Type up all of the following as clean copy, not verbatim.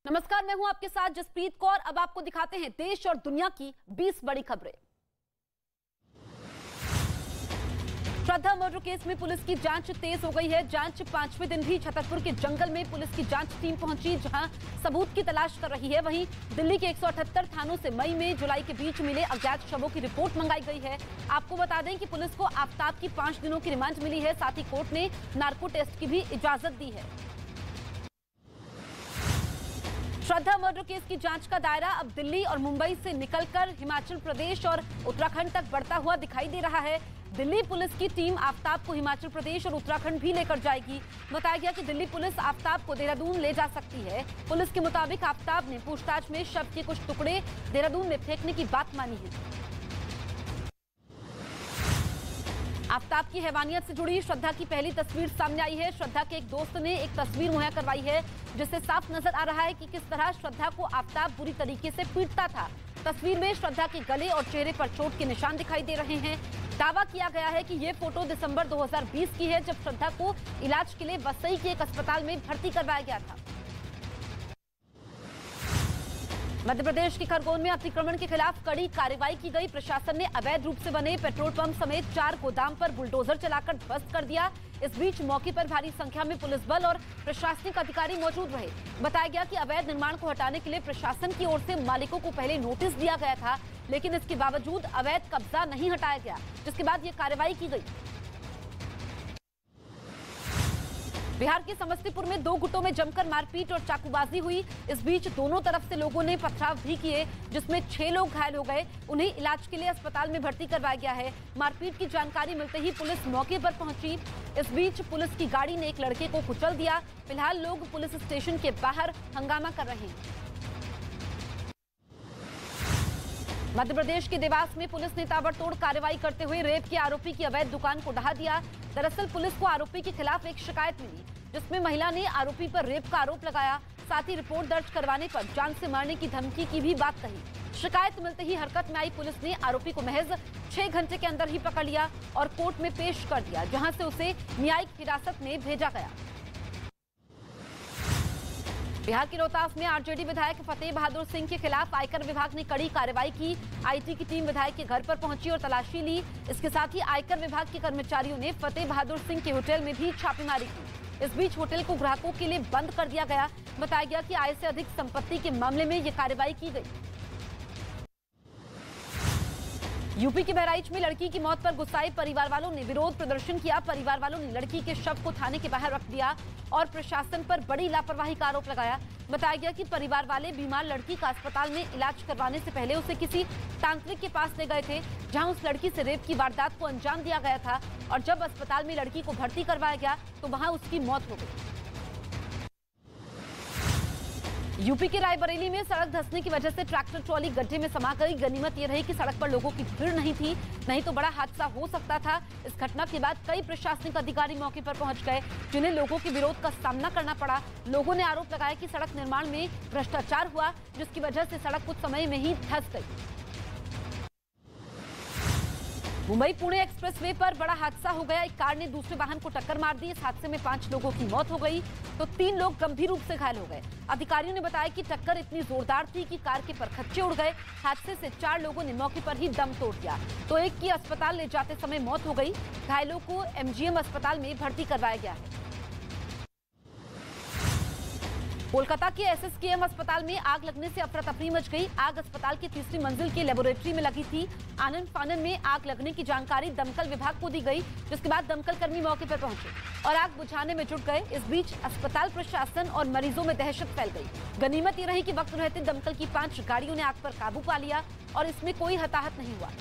नमस्कार, मैं हूं आपके साथ जसप्रीत कौर। अब आपको दिखाते हैं देश और दुनिया की 20 बड़ी खबरें। श्रद्धा मर्डर केस में पुलिस की जांच तेज हो गई है। जांच 5वें दिन भी छतरपुर के जंगल में पुलिस की जांच टीम पहुंची, जहां सबूत की तलाश कर रही है। वहीं दिल्ली के 178 थानों से मई में जुलाई के बीच मिले अज्ञात शवों की रिपोर्ट मंगाई गई है। आपको बता दें कि पुलिस को आफताब की 5 दिनों की रिमांड मिली है। साथ ही कोर्ट ने नार्को टेस्ट की भी इजाजत दी है। श्रद्धा मर्डर केस की जांच का दायरा अब दिल्ली और मुंबई से निकलकर हिमाचल प्रदेश और उत्तराखंड तक बढ़ता हुआ दिखाई दे रहा है। दिल्ली पुलिस की टीम आफताब को हिमाचल प्रदेश और उत्तराखंड भी लेकर जाएगी। बताया गया कि दिल्ली पुलिस आफताब को देहरादून ले जा सकती है। पुलिस के मुताबिक आफताब ने पूछताछ में शव के कुछ टुकड़े देहरादून में फेंकने की बात मानी है। आफताब की हैवानियत से जुड़ी श्रद्धा की पहली तस्वीर सामने आई है। श्रद्धा के एक दोस्त ने एक तस्वीर मुहैया करवाई है, जिससे साफ नजर आ रहा है कि किस तरह श्रद्धा को आफताब बुरी तरीके से पीटता था। तस्वीर में श्रद्धा के गले और चेहरे पर चोट के निशान दिखाई दे रहे हैं। दावा किया गया है कि ये फोटो दिसंबर 2020 की है, जब श्रद्धा को इलाज के लिए वसई के एक अस्पताल में भर्ती करवाया गया था। मध्य प्रदेश के खरगोन में अतिक्रमण के खिलाफ कड़ी कार्रवाई की गई। प्रशासन ने अवैध रूप से बने पेट्रोल पंप समेत 4 गोदाम पर बुलडोजर चलाकर ध्वस्त कर दिया। इस बीच मौके पर भारी संख्या में पुलिस बल और प्रशासनिक अधिकारी मौजूद रहे। बताया गया कि अवैध निर्माण को हटाने के लिए प्रशासन की ओर से मालिकों को पहले नोटिस दिया गया था, लेकिन इसके बावजूद अवैध कब्जा नहीं हटाया गया, जिसके बाद ये कार्रवाई की गई। बिहार के समस्तीपुर में 2 गुटों में जमकर मारपीट और चाकूबाजी हुई। इस बीच दोनों तरफ से लोगों ने पथराव भी किए, जिसमें 6 लोग घायल हो गए। उन्हें इलाज के लिए अस्पताल में भर्ती करवाया गया है। मारपीट की जानकारी मिलते ही पुलिस मौके पर पहुंची। इस बीच पुलिस की गाड़ी ने एक लड़के को कुचल दिया। फिलहाल लोग पुलिस स्टेशन के बाहर हंगामा कर रहे हैं। मध्य प्रदेश के देवास में पुलिस ने ताबड़तोड़ कार्रवाई करते हुए रेप के आरोपी की अवैध दुकान को ढहा दिया। दरअसल पुलिस को आरोपी के खिलाफ एक शिकायत मिली, जिसमें महिला ने आरोपी पर रेप का आरोप लगाया। साथ ही रिपोर्ट दर्ज करवाने पर जान से मारने की धमकी की भी बात कही। शिकायत मिलते ही हरकत में आई पुलिस ने आरोपी को महज 6 घंटे के अंदर ही पकड़ लिया और कोर्ट में पेश कर दिया, जहां से उसे न्यायिक हिरासत में भेजा गया। बिहार के रोहतास में आरजेडी विधायक फतेह बहादुर सिंह के खिलाफ आयकर विभाग ने कड़ी कार्रवाई की। आईटी की टीम विधायक के घर पर पहुंची और तलाशी ली। इसके साथ ही आयकर विभाग के कर्मचारियों ने फतेह बहादुर सिंह के होटल में भी छापेमारी की। इस बीच होटल को ग्राहकों के लिए बंद कर दिया गया। बताया गया कि आय से अधिक संपत्ति के मामले में ये कार्रवाई की गई। यूपी के बहराइच में लड़की की मौत पर गुस्साए परिवार वालों ने विरोध प्रदर्शन किया। परिवार वालों ने लड़की के शव को थाने के बाहर रख दिया और प्रशासन पर बड़ी लापरवाही का आरोप लगाया। बताया गया कि परिवार वाले बीमार लड़की का अस्पताल में इलाज करवाने से पहले उसे किसी तांत्रिक के पास ले गए थे, जहां उस लड़की से रेप की वारदात को अंजाम दिया गया था। और जब अस्पताल में लड़की को भर्ती करवाया गया तो वहां उसकी मौत हो गई। यूपी के रायबरेली में सड़क धंसने की वजह से ट्रैक्टर ट्रॉली गड्ढे में समा गई। गनीमत ये रही कि सड़क पर लोगों की भीड़ नहीं थी, नहीं तो बड़ा हादसा हो सकता था। इस घटना के बाद कई प्रशासनिक अधिकारी मौके पर पहुंच गए, जिन्हें लोगों के विरोध का सामना करना पड़ा। लोगों ने आरोप लगाया कि सड़क निर्माण में भ्रष्टाचार हुआ, जिसकी वजह से सड़क कुछ समय में ही धंस गई। मुंबई पुणे एक्सप्रेसवे पर बड़ा हादसा हो गया। एक कार ने दूसरे वाहन को टक्कर मार दी। इस हादसे में 5 लोगों की मौत हो गई तो 3 लोग गंभीर रूप से घायल हो गए। अधिकारियों ने बताया कि टक्कर इतनी जोरदार थी कि कार के परखच्चे उड़ गए। हादसे से 4 लोगों ने मौके पर ही दम तोड़ दिया तो एक की अस्पताल ले जाते समय मौत हो गई। घायलों को एमजीएम अस्पताल में भर्ती करवाया गया है। कोलकाता के एसएसकेएम अस्पताल में आग लगने से अफरा तफरी मच गई। आग अस्पताल की 3री मंजिल के लेबोरेटरी में लगी थी। आनन फानन में आग लगने की जानकारी दमकल विभाग को दी गई, जिसके बाद दमकल कर्मी मौके पर पहुंचे और आग बुझाने में जुट गए। इस बीच अस्पताल प्रशासन और मरीजों में दहशत फैल गई। गनीमत ये रही कि वक्त रहते दमकल की 5 गाड़ियों ने आग पर काबू पा लिया और इसमें कोई हताहत नहीं हुआ।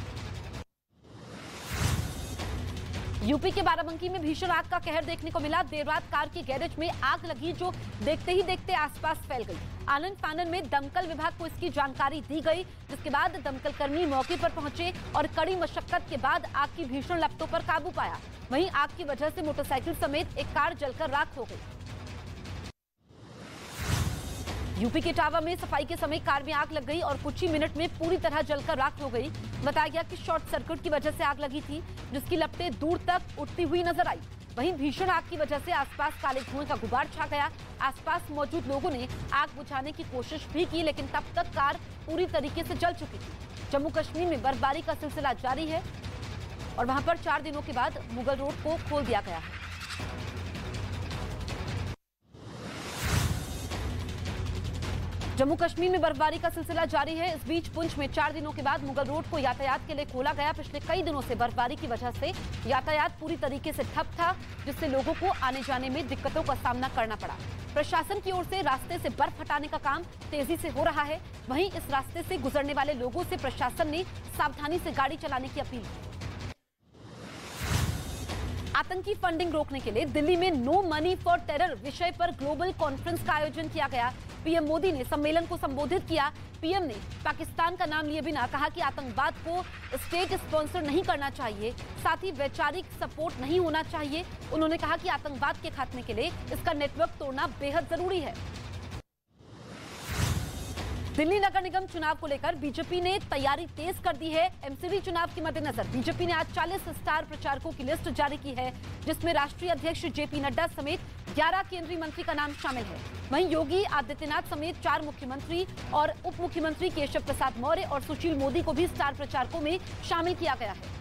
यूपी के बाराबंकी में भीषण आग का कहर देखने को मिला। देर रात कार के गैरेज में आग लगी, जो देखते ही देखते आसपास फैल गई। आनंद फानन में दमकल विभाग को इसकी जानकारी दी गई, जिसके बाद दमकल कर्मी मौके पर पहुंचे और कड़ी मशक्कत के बाद आग की भीषण लपटों पर काबू पाया। वहीं आग की वजह से मोटरसाइकिल समेत एक कार जलकर राख हो गई। यूपी के इटावा में सफाई के समय कार में आग लग गई और कुछ ही मिनट में पूरी तरह जलकर राख हो गई। बताया गया कि शॉर्ट सर्किट की वजह से आग लगी थी, जिसकी लपटें दूर तक उठती हुई नजर आई। वहीं भीषण आग की वजह से आसपास काले धुएं का गुबार छा गया। आसपास मौजूद लोगों ने आग बुझाने की कोशिश भी की, लेकिन तब तक कार पूरी तरीके से जल चुकी थी। जम्मू कश्मीर में बर्फबारी का सिलसिला जारी है और वहां पर 4 दिनों के बाद मुगल रोड को खोल दिया गया है। जम्मू कश्मीर में बर्फबारी का सिलसिला जारी है। इस बीच पुंछ में 4 दिनों के बाद मुगल रोड को यातायात के लिए खोला गया। पिछले कई दिनों से बर्फबारी की वजह से यातायात पूरी तरीके से ठप था, जिससे लोगों को आने जाने में दिक्कतों का सामना करना पड़ा। प्रशासन की ओर से रास्ते से बर्फ हटाने का काम तेजी से हो रहा है। वहीं इस रास्ते से गुजरने वाले लोगों से प्रशासन ने सावधानी से गाड़ी चलाने की अपील की। आतंकी फंडिंग रोकने के लिए दिल्ली में नो मनी फॉर टेरर विषय पर ग्लोबल कॉन्फ्रेंस का आयोजन किया गया। पीएम मोदी ने सम्मेलन को संबोधित किया। पीएम ने पाकिस्तान का नाम लिए बिना कहा कि आतंकवाद को स्टेट स्पॉन्सर नहीं करना चाहिए, साथ ही वैचारिक सपोर्ट नहीं होना चाहिए। उन्होंने कहा कि आतंकवाद के खात्मे के लिए इसका नेटवर्क तोड़ना बेहद जरूरी है। दिल्ली नगर निगम चुनाव को लेकर बीजेपी ने तैयारी तेज कर दी है। एमसीडी चुनाव के मद्देनजर बीजेपी ने आज 40 स्टार प्रचारकों की लिस्ट जारी की है, जिसमें राष्ट्रीय अध्यक्ष जेपी नड्डा समेत 11 केंद्रीय मंत्री का नाम शामिल है। वहीं योगी आदित्यनाथ समेत 4 मुख्यमंत्री और उप मुख्यमंत्री केशव प्रसाद मौर्य और सुशील मोदी को भी स्टार प्रचारकों में शामिल किया गया है।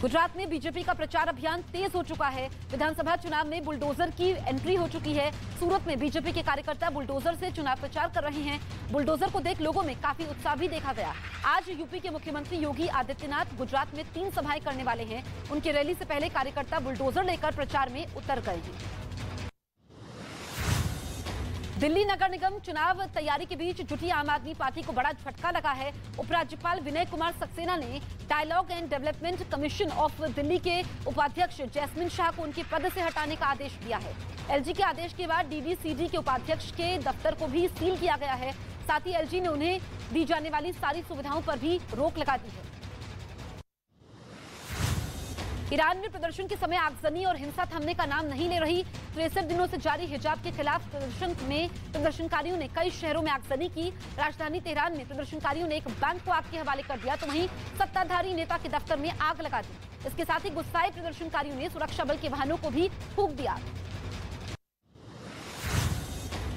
गुजरात में बीजेपी का प्रचार अभियान तेज हो चुका है। विधानसभा चुनाव में बुलडोजर की एंट्री हो चुकी है। सूरत में बीजेपी के कार्यकर्ता बुलडोजर से चुनाव प्रचार कर रहे हैं। बुलडोजर को देख लोगों में काफी उत्साह भी देखा गया। आज यूपी के मुख्यमंत्री योगी आदित्यनाथ गुजरात में 3 सभाएं करने वाले हैं। उनकी रैली से पहले कार्यकर्ता बुलडोजर लेकर प्रचार में उतर गए हैं। दिल्ली नगर निगम चुनाव तैयारी के बीच जुटी आम आदमी पार्टी को बड़ा झटका लगा है। उपराज्यपाल विनय कुमार सक्सेना ने dialogue and development commission of Delhi के उपाध्यक्ष जैस्मिन शाह को उनके पद से हटाने का आदेश दिया है। एलजी के आदेश के बाद डीडीसीडी के उपाध्यक्ष के दफ्तर को भी सील किया गया है। साथ ही एलजी ने उन्हें दी जाने वाली सारी सुविधाओं पर भी रोक लगा दी है। ईरान में प्रदर्शन के समय आगजनी और हिंसा थमने का नाम नहीं ले रही। 63 दिनों से जारी हिजाब के खिलाफ प्रदर्शन में प्रदर्शनकारियों ने कई शहरों में आगजनी की। राजधानी तेहरान में प्रदर्शनकारियों ने एक बैंक को आग के हवाले कर दिया, तो वहीं सत्ताधारी नेता के दफ्तर में आग लगा दी। इसके साथ ही गुस्साए प्रदर्शनकारियों ने सुरक्षा बल के वाहनों को भी फूंक दिया।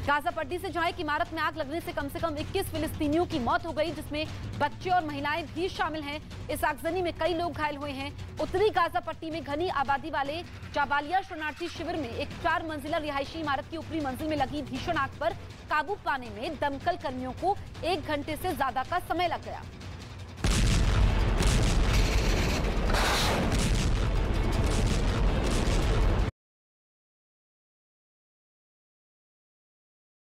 गाजा पट्टी से जहां एक इमारत में आग लगने से कम 21 फिलिस्तीनियों की मौत हो गई, जिसमें बच्चे और महिलाएं भी शामिल हैं। इस आगजनी में कई लोग घायल हुए हैं। उत्तरी गाजा पट्टी में घनी आबादी वाले जाबालिया शरणार्थी शिविर में एक 4 मंजिला रिहायशी इमारत की ऊपरी मंजिल में लगी भीषण आग पर काबू पाने में दमकल कर्मियों को 1 घंटे से ज्यादा का समय लग गया।